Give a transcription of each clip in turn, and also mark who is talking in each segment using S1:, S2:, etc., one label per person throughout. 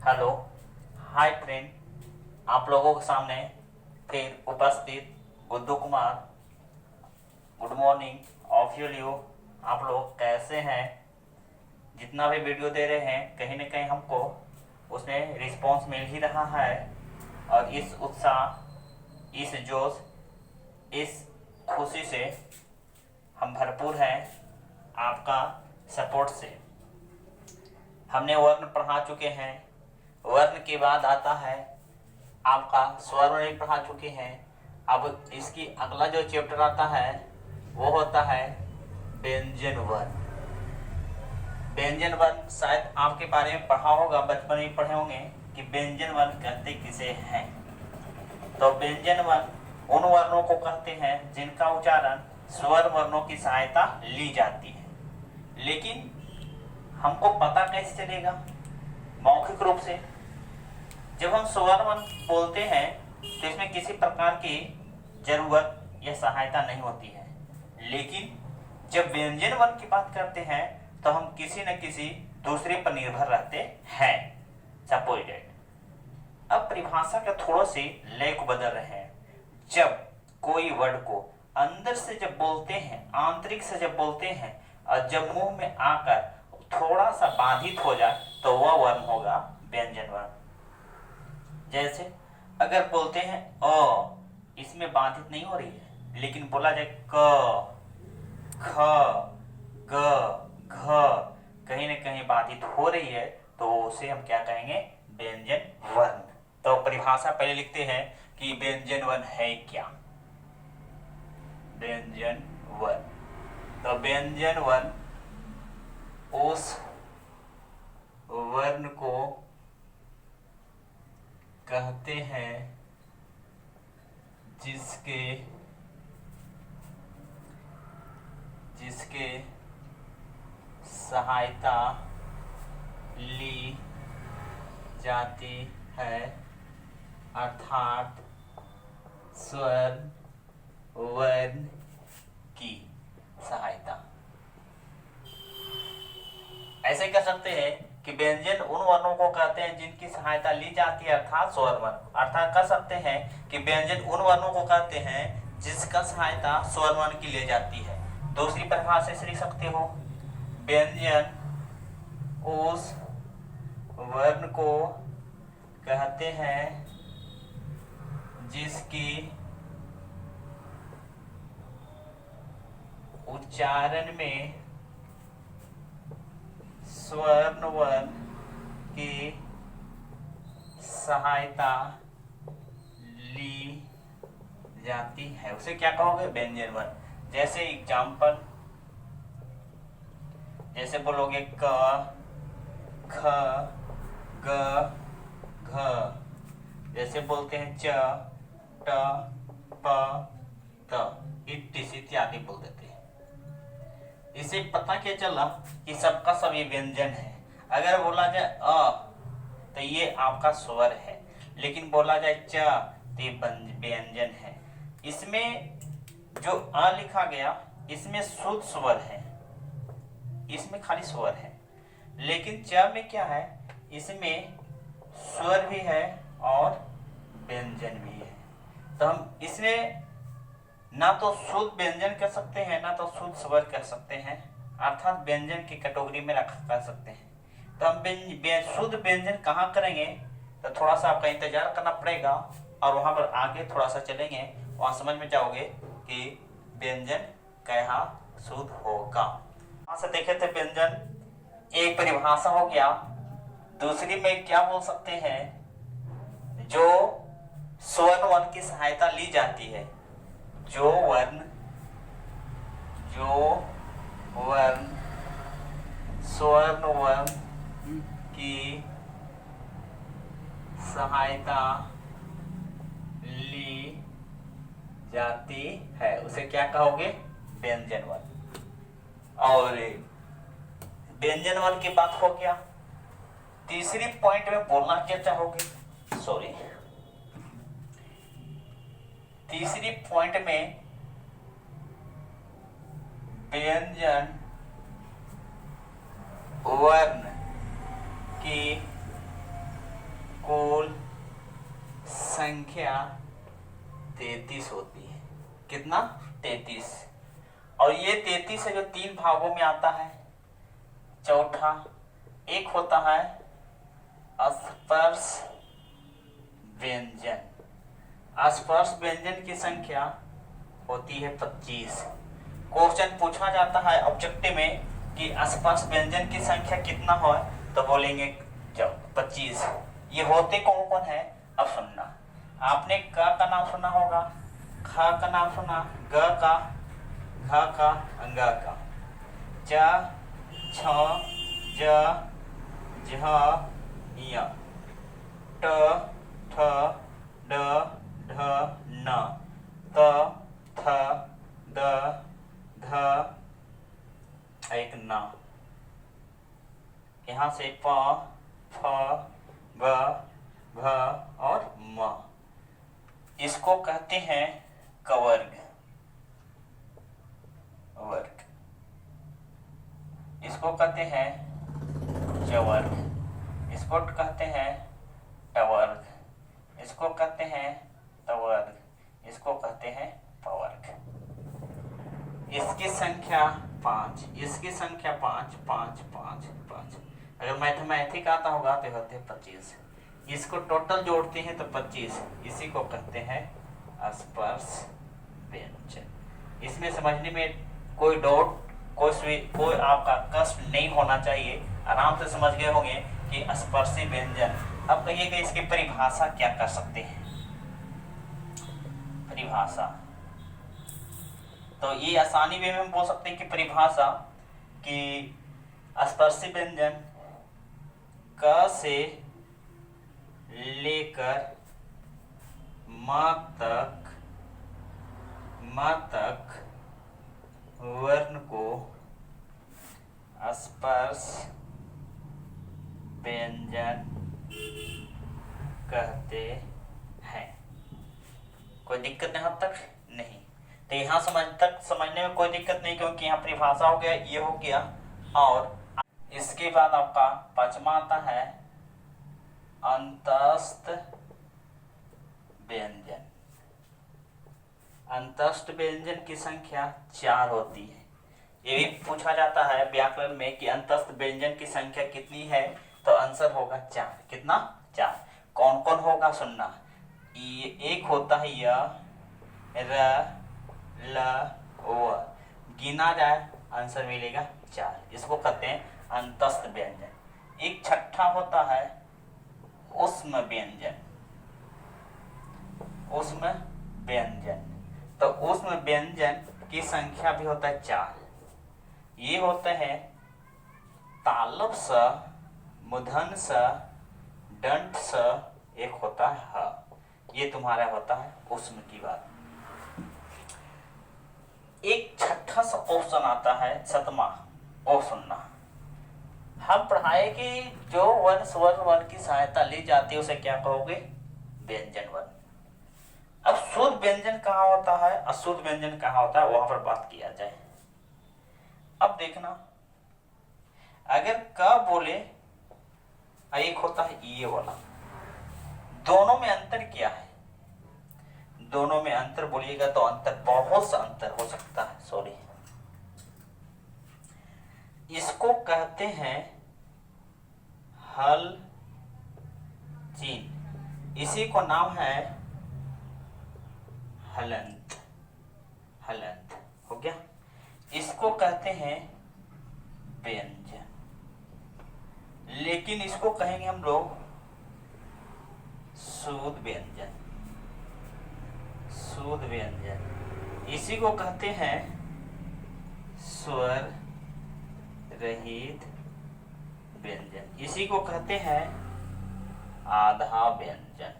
S1: Hello, hi friend. आप लोगों के सामने फिर उपस्थित Guddu Kumar. Good morning of you. आप लोग कैसे हैं? जितना भी वीडियो दे रहे हैं कहीं ना कहीं हमको उसमें रिस्पॉन्स मिल ही रहा है, और इस उत्साह, इस जोश, इस खुशी से हम भरपूर हैं आपका सपोर्ट से। हमने वर्ण पढ़ा चुके हैं, वर्ण के बाद आता है आपका स्वर्ण भी पढ़ा चुके हैं। अब इसकी अगला जो चैप्टर आता है वो होता है व्यंजन वर्ण। व्यंजन वर्ण शायद आपके बारे में पढ़ा होगा, बचपन में पढ़े होंगे कि व्यंजन वर्ण कहते किसे हैं। तो व्यंजन वर्ण उन वर्णों को कहते हैं जिनका उच्चारण स्वर वर्णों की सहायता ली जाती है। लेकिन हमको पता कैसे चलेगा? मौखिक रूप से जब हम स्वर वर्ण बोलते हैं तो इसमें किसी प्रकार की जरूरत या सहायता नहीं होती है। लेकिन जब व्यंजन वर्ण की बात करते हैं तो हम किसी न किसी दूसरे पर निर्भर रहते हैं। सपोज दैट, अब परिभाषा के थोड़े से लय को बदल रहे हैं। जब कोई वर्ड को अंदर से जब बोलते हैं, आंतरिक से जब बोलते हैं, और जब मुंह में आकर थोड़ा सा बाधित हो जाए तो वह वर्ण होगा व्यंजन वर्ण। जैसे अगर बोलते हैं अ, इसमें बाधित नहीं हो रही है, लेकिन बोला जाए क, ख, ग, घ, कहीं न कहीं बाधित हो रही है, तो उसे हम क्या कहेंगे? व्यंजन वर्ण। तो परिभाषा पहले लिखते हैं कि व्यंजन वर्ण है क्या। व्यंजन वर्ण, तो व्यंजन वर्ण उस वर्ण को कहते हैं जिसके सहायता ली जाती है, अर्थात स्वर वर्ण की सहायता। ऐसे कह सकते हैं कि व्यंजन उन वर्णों को कहते हैं जिनकी सहायता ली जाती है, अर्थात स्वर वर्ण। अर्थात कह सकते हैं कि व्यंजन उन वर्णों को कहते हैं जिसका सहायता स्वर वर्ण की ली जाती है। दूसरी परिभाषा से लिख सकते हो, व्यंजन उस वर्ण को कहते हैं जिसकी उच्चारण में स्वर्ण वर्ण की सहायता ली जाती है, उसे क्या कहोगे? व्यंजन वर्ण। जैसे एग्जाम्पल, जैसे बोलोगे क, ख, ग, घ। जैसे बोलते हैं च, ट, प, त, इत्यादि बोल देते हैं। इसे पता क्या चला कि सबका सब ये व्यंजन है। अगर बोला जाए अ तो ये आपका स्वर है, लेकिन बोला जाए च तो ये व्यंजन है। इसमें जो अ लिखा गया इसमें शुद्ध स्वर है, इसमें खाली स्वर है। लेकिन च में क्या है? इसमें स्वर भी है और व्यंजन भी है। तो हम इसमें ना तो शुद्ध व्यंजन कह सकते हैं, ना तो शुद्ध स्वर कह सकते हैं, अर्थात व्यंजन की कैटेगरी में रखा कर सकते हैं। तो हम शुद्ध व्यंजन कहाँ करेंगे? तो थोड़ा सा आपका इंतजार करना पड़ेगा, और वहां पर आगे थोड़ा सा चलेंगे, वहां समझ में जाओगे कि व्यंजन कहाँ शुद्ध होगा। वहां से देखे थे व्यंजन एक परिभाषा हो गया। दूसरी में क्या बोल सकते हैं? जो स्वर्ण वर्ण की सहायता ली जाती है, जो वर्ण स्वर्ण वर्ण की सहायता ली जाती है, उसे क्या कहोगे? व्यंजन वर्ण। और व्यंजन वर्ण की बात हो गया। तीसरी पॉइंट में बोलना क्या चाहोगे? तीसरी पॉइंट में व्यंजन वर्ण की संख्या 33 होती है। कितना? 33। और ये 33 है जो 3 भागों में आता है। चौथा, एक होता है स्पर्श व्यंजन। स्पर्श व्यंजन की संख्या होती है 25। क्वेश्चन पूछा जाता है ऑब्जेक्टिव में कि स्पर्श व्यंजन की संख्या कितना हो, तो बोलेंगे 25। ये होते कौन कौन है? अब सुनना, आपने क का नाम सुना होगा, ख का नाम सुना, ग का, घ का, अंग का, च, छ, ज, झ, य, ट, ठ, ड, ढ, न, त, थ, द, ध, एक न। यहाँ से प, फ, ब, भ और म। इसको कहते हैं कवर्ग। वर्ग। इसको कहते हैं चवर्ग। इसको कहते हैं टवर्ग। इसको कहते हैं तवर्ग। इसको कहते हैं पवर्ग। इसकी संख्या 5, इसकी संख्या 5, 5, 5, 5। अगर मैथमेटिक आता होगा तो होते हैं 25। इसको टोटल जोड़ते हैं तो 25। इसी को कहते हैं स्पर्श व्यंजन। इसमें समझने में कोई डाउट, कोई आपका कष्ट नहीं होना चाहिए। आराम से समझ गए होंगे कि स्पर्शी व्यंजन। अब कहिएगा इसकी परिभाषा क्या कर सकते हैं? परिभाषा तो ये आसानी में हम बोल सकते हैं कि परिभाषा कि स्पर्शी व्यंजन क से लेकर म तक वर्ण को स्पर्श व्यंजन कहते हैं। कोई दिक्कत यहाँ तक नहीं? तो यहाँ समझने में कोई दिक्कत नहीं, क्योंकि यहाँ परिभाषा हो गया, ये हो गया। और इसके बाद आपका 5वां आता है अंतस्थ व्यंजन। अंतस्थ व्यंजन की संख्या 4 होती है। ये भी पूछा जाता है व्याकरण में कि अंतस्थ व्यंजन की संख्या कितनी है, तो आंसर होगा 4। कितना? 4। कौन कौन होगा सुनना। एक होता है य, र, ल, ओ। गिना जाए आंसर मिलेगा 4। इसको कहते हैं अंतस्थ व्यंजन। एक छठा होता है उष्म व्यंजन। उष्म व्यंजन, तो उष्म व्यंजन की संख्या भी होता है 4। ये होते हैं तालव स, मूर्धन्य स, दंड स, एक होता है ह। ये तुम्हारा होता है उष्म की बात। एक छठा सा ऑप्शन आता है 7वां। ओ सुनना, हम पढ़ाए कि जो वर्ण स्वर वर्ण की सहायता ली जाती है उसे क्या कहोगे? व्यंजन वर्ण। अब शुद्ध व्यंजन कहाँ होता है, अशुद्ध व्यंजन कहाँ होता है, वहां पर बात किया जाए। अब देखना, अगर क बोले, एक होता है ये वाला। दोनों में अंतर क्या है? दोनों में अंतर बोलिएगा तो अंतर, बहुत सा अंतर हो सकता है। सॉरी, इसको कहते हैं हल चिन्ह। इसी को नाम है हलंत। हलंत हो गया। इसको कहते हैं व्यंजन, लेकिन इसको कहेंगे हम लोग शुद्ध व्यंजन। शुद्ध व्यंजन। इसी को कहते हैं स्वर रहित व्यंजन। इसी को कहते हैं आधा व्यंजन।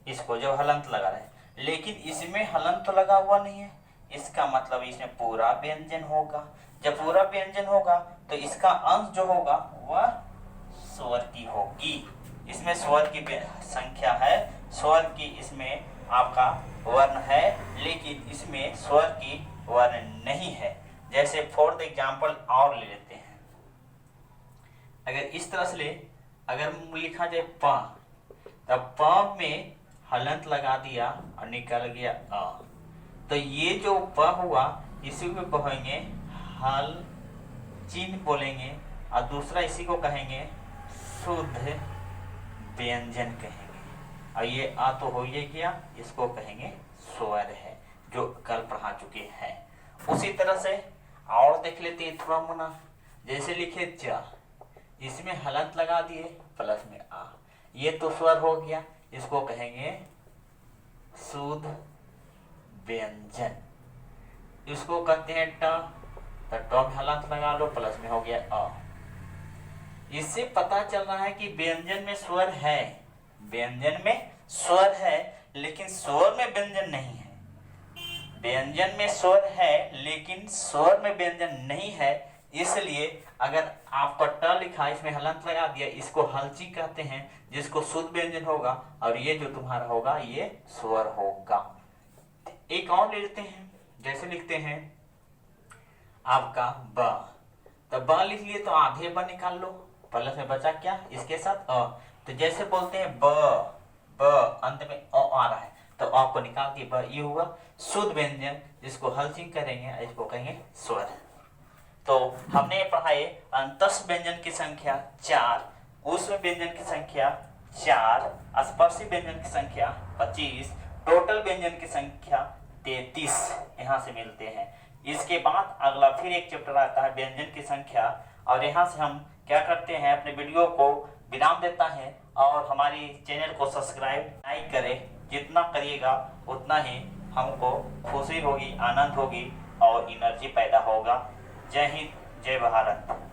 S1: इसको जो हलंत लगा रहे, लेकिन इसमें हलंत तो लगा हुआ नहीं है, इसका मतलब इसमें पूरा व्यंजन होगा। जब पूरा व्यंजन होगा तो इसका अंश जो होगा वह स्वर की होगी। इसमें स्वर की संख्या है, स्वर की इसमें आपका वर्ण है, लेकिन इसमें स्वर की वर्ण नहीं है। जैसे फॉर एग्जाम्पल और ले लेते हैं, अगर इस तरह से ले, अगर लिखा जाए प, तब प में हलंत लगा दिया और निकल गया अ। तो ये जो प हुआ इसी को कहेंगे हल चिन्ह बोलेंगे, और दूसरा इसी को कहेंगे शुद्ध व्यंजन कहेंगे। और ये आ तो हो ही गया, इसको कहेंगे स्वर है, जो कल पढ़ा चुके हैं। उसी तरह से और देख लेते हैं थोड़ा मुना। जैसे लिखे च, इसमें हलंत लगा दिए प्लस में आ, ये तो स्वर हो गया, इसको कहेंगे शुद्ध व्यंजन। इसको कहते हैं ट, तो ट में हलंत लगा लो, प्लस में हो गया अ। इससे पता चल रहा है कि व्यंजन में स्वर है, व्यंजन में स्वर है, लेकिन स्वर में व्यंजन नहीं है। व्यंजन में स्वर है लेकिन स्वर में व्यंजन नहीं है, इसलिए अगर आपका ट लिखा इसमें हलंत लगा दिया, इसको हलची कहते हैं, जिसको शुद्ध व्यंजन होगा, और ये जो तुम्हारा होगा ये स्वर होगा। एक और ले लेते हैं, जैसे लिखते हैं आपका ब, तो ब लिख लिए तो आधे ब निकाल लो, प्लस में बचा क्या इसके साथ अ। तो जैसे बोलते हैं ब, ब अंत में अ आ रहा है, तो अ को निकाल दिए, ब ये हुआ शुद्ध व्यंजन, जिसको हलचिंग करेंगे, इसको कहेंगे स्वर। तो हमने पढ़ाए अंतस्थ व्यंजन की संख्या 4, ऊष्म व्यंजन की संख्या 4, स्पर्शी व्यंजन की संख्या 25, टोटल व्यंजन की संख्या 33 यहाँ से मिलते हैं। इसके बाद अगला फिर एक चैप्टर आता है व्यंजन की संख्या, और यहाँ से हम क्या करते हैं, अपने वीडियो को विराम देता है, और हमारी चैनल को सब्सक्राइब लाइक करें। जितना करिएगा उतना ही हमको खुशी होगी, आनंद होगी और एनर्जी पैदा होगा। जय हिंद, जय भारत।